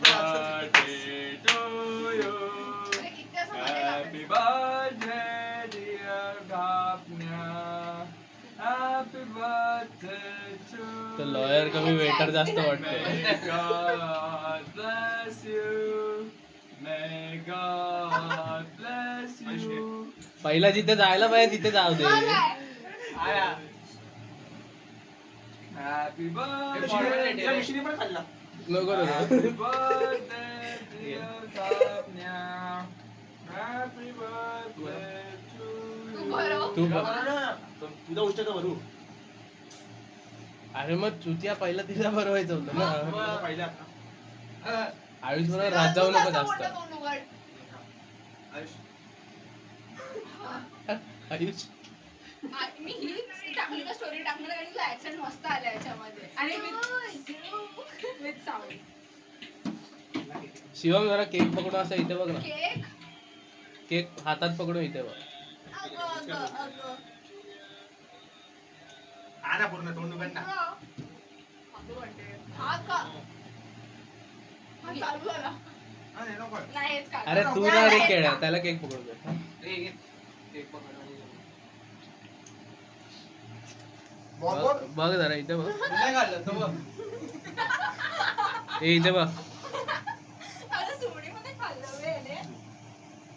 birthday to you. Happy birthday dear Gapnya. Happy birthday to तो lawyer कमी waiter जास्त May वाटतोय. God bless you. May God bless you. पहिला जिथे जायला पाहिजे तिथे जाऊ दे. Happy birthday. मिश्री पण खाल्ला. नको Happy नको. birthday dear Gapnya. Happy birthday to you. तू बघ. तुझा उष्ट भरू. अरे मग चुतिया पहिला तिला भरवायचं होतं ना. पहिला आयुष बरोबर रात जाऊ नको जास्त. आयुष मी हीच टाकली ना स्टोरी टाकणार आणि तुला ऍक्सेंट मस्त आला याच्यामध्ये आणि विथ साऊंड. शिवम जरा केक पकडून असं इथे बघ ना. केक केक हातात पकडून इथे बघ. अगं अगं अगं आणा पूर्ण तोंड उघड ना. हा का हा चालू झाला नाही हेच का अरे तू ना रे खेळ त्याला केक पकडू दे. बघ जरा इथे बघ. नाही खाल्लं तो बघ. ए इथे बघ.